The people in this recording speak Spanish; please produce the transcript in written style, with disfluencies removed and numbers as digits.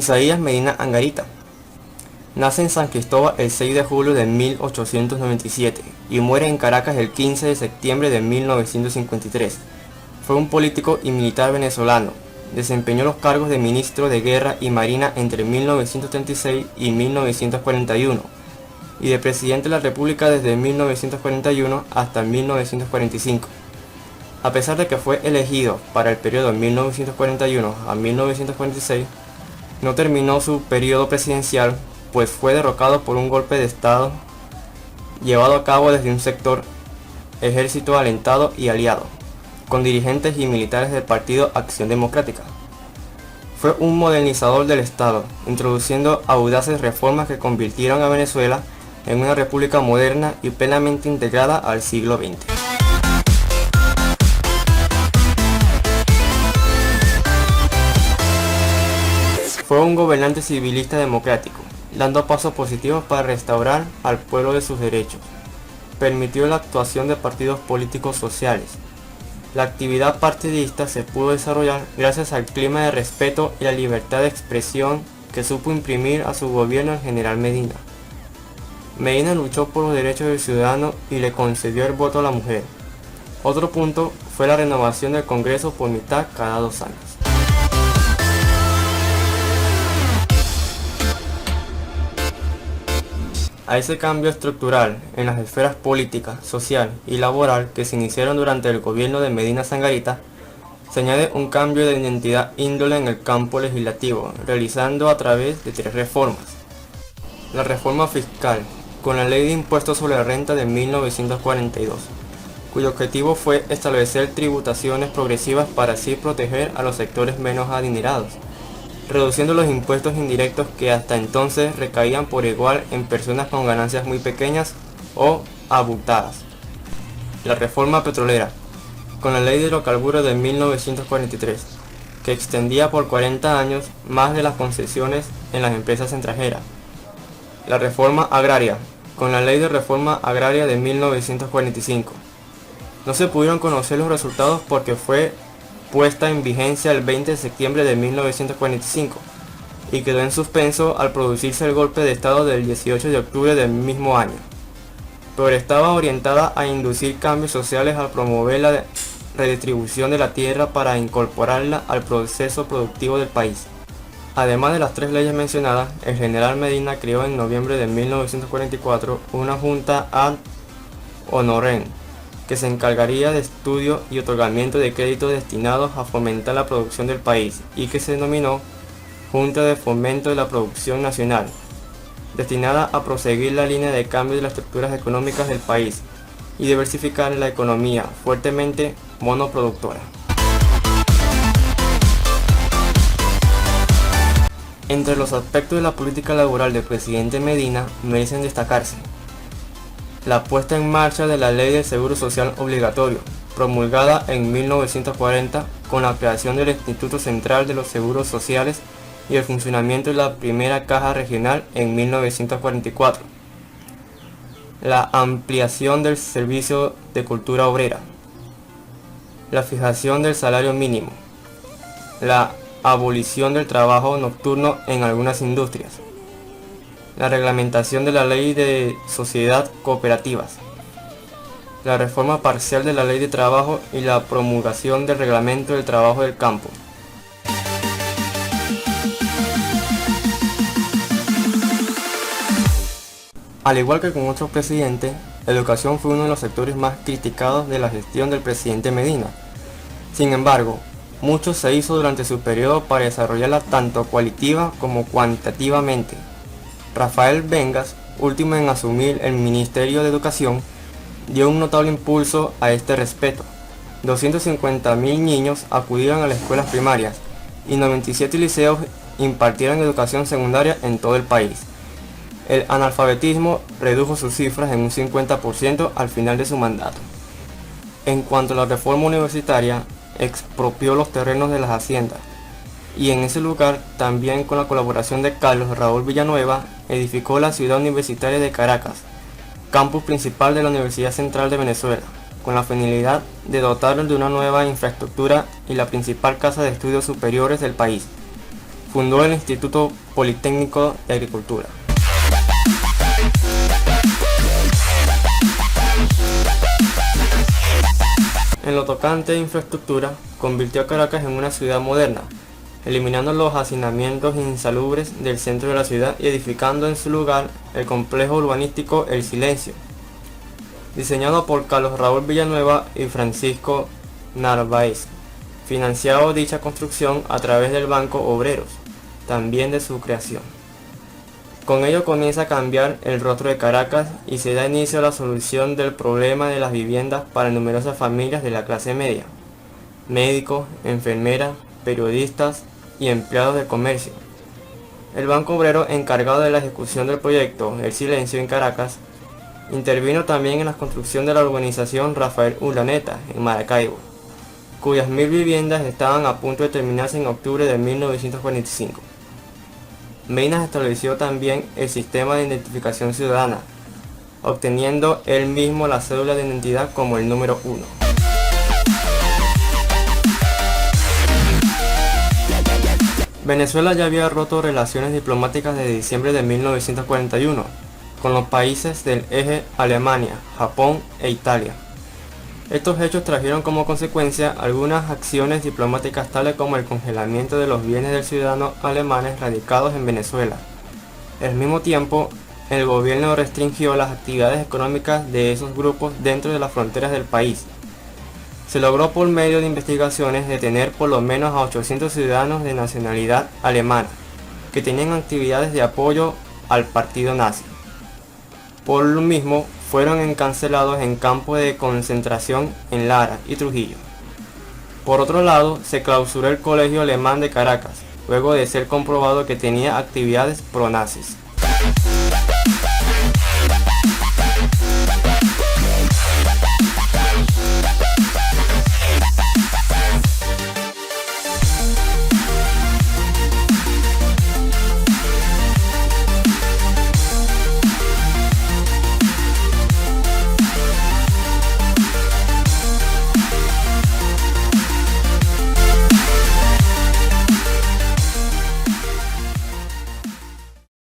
Isaías Medina Angarita. Nace en San Cristóbal el 6 de julio de 1897 y muere en Caracas el 15 de septiembre de 1953. Fue un político y militar venezolano. Desempeñó los cargos de ministro de Guerra y Marina entre 1936 y 1941 y de presidente de la República desde 1941 hasta 1945. A pesar de que fue elegido para el periodo de 1941 a 1946, no terminó su periodo presidencial, pues fue derrocado por un golpe de Estado llevado a cabo desde un sector ejército alentado y aliado, con dirigentes y militares del Partido Acción Democrática. Fue un modernizador del Estado, introduciendo audaces reformas que convirtieron a Venezuela en una república moderna y plenamente integrada al siglo XX. Fue un gobernante civilista democrático, dando pasos positivos para restaurar al pueblo de sus derechos. Permitió la actuación de partidos políticos sociales. La actividad partidista se pudo desarrollar gracias al clima de respeto y la libertad de expresión que supo imprimir a su gobierno el general Medina. Medina luchó por los derechos del ciudadano y le concedió el voto a la mujer. Otro punto fue la renovación del Congreso por mitad cada 2 años. A ese cambio estructural en las esferas política, social y laboral que se iniciaron durante el gobierno de Medina Angarita, se añade un cambio de identidad índole en el campo legislativo, realizando a través de 3 reformas. La reforma fiscal, con la Ley de Impuestos sobre la Renta de 1942, cuyo objetivo fue establecer tributaciones progresivas para así proteger a los sectores menos adinerados, reduciendo los impuestos indirectos que hasta entonces recaían por igual en personas con ganancias muy pequeñas o abultadas. La reforma petrolera, con la Ley de Hidrocarburos de 1943, que extendía por 40 años más de las concesiones en las empresas extranjeras. La reforma agraria, con la Ley de Reforma Agraria de 1945. No se pudieron conocer los resultados porque fue puesta en vigencia el 20 de septiembre de 1945 y quedó en suspenso al producirse el golpe de Estado del 18 de octubre del mismo año, pero estaba orientada a inducir cambios sociales al promover la redistribución de la tierra para incorporarla al proceso productivo del país. Además de las 3 leyes mencionadas, el general Medina creó en noviembre de 1944 una junta ad honorem que se encargaría de estudio y otorgamiento de créditos destinados a fomentar la producción del país y que se denominó Junta de Fomento de la Producción Nacional, destinada a proseguir la línea de cambio de las estructuras económicas del país y diversificar la economía fuertemente monoproductora. Entre los aspectos de la política laboral del presidente Medina merecen destacarse la puesta en marcha de la Ley del Seguro Social Obligatorio, promulgada en 1940 con la creación del Instituto Central de los Seguros Sociales y el funcionamiento de la primera Caja Regional en 1944. La ampliación del servicio de cultura obrera. La fijación del salario mínimo. La abolición del trabajo nocturno en algunas industrias. La reglamentación de la Ley de Sociedad Cooperativas, la reforma parcial de la Ley de Trabajo y la promulgación del Reglamento del Trabajo del Campo. Al igual que con otros presidentes, la educación fue uno de los sectores más criticados de la gestión del presidente Medina. Sin embargo, mucho se hizo durante su periodo para desarrollarla tanto cualitativa como cuantitativamente. Rafael Vengas, último en asumir el Ministerio de Educación, dio un notable impulso a este respecto. 250.000 niños acudieron a las escuelas primarias y 97 liceos impartieron educación secundaria en todo el país. El analfabetismo redujo sus cifras en un 50% al final de su mandato. En cuanto a la reforma universitaria, expropió los terrenos de las haciendas, y en ese lugar, también con la colaboración de Carlos Raúl Villanueva, edificó la Ciudad Universitaria de Caracas, campus principal de la Universidad Central de Venezuela, con la finalidad de dotarlo de una nueva infraestructura y la principal casa de estudios superiores del país. fundó el Instituto Politécnico de Agricultura. En lo tocante a infraestructura, convirtió a Caracas en una ciudad moderna, eliminando los hacinamientos insalubres del centro de la ciudad y edificando en su lugar el complejo urbanístico El Silencio, diseñado por Carlos Raúl Villanueva y Francisco Narváez, financiado dicha construcción a través del Banco Obreros, también de su creación. Con ello comienza a cambiar el rostro de Caracas y se da inicio a la solución del problema de las viviendas para numerosas familias de la clase media, médicos, enfermeras, periodistas y empleados del comercio. El Banco Obrero, encargado de la ejecución del proyecto El Silencio en Caracas, intervino también en la construcción de la urbanización Rafael Urdaneta en Maracaibo, cuyas 1000 viviendas estaban a punto de terminarse en octubre de 1945. Medina estableció también el sistema de identificación ciudadana, obteniendo él mismo la cédula de identidad como el número 1. Venezuela ya había roto relaciones diplomáticas desde diciembre de 1941 con los países del eje Alemania, Japón e Italia. Estos hechos trajeron como consecuencia algunas acciones diplomáticas tales como el congelamiento de los bienes de ciudadanos alemanes radicados en Venezuela. Al mismo tiempo, el gobierno restringió las actividades económicas de esos grupos dentro de las fronteras del país. Se logró por medio de investigaciones detener por lo menos a 800 ciudadanos de nacionalidad alemana que tenían actividades de apoyo al partido nazi. Por lo mismo, fueron encarcelados en campos de concentración en Lara y Trujillo. Por otro lado, se clausuró el Colegio Alemán de Caracas, luego de ser comprobado que tenía actividades pro-nazis.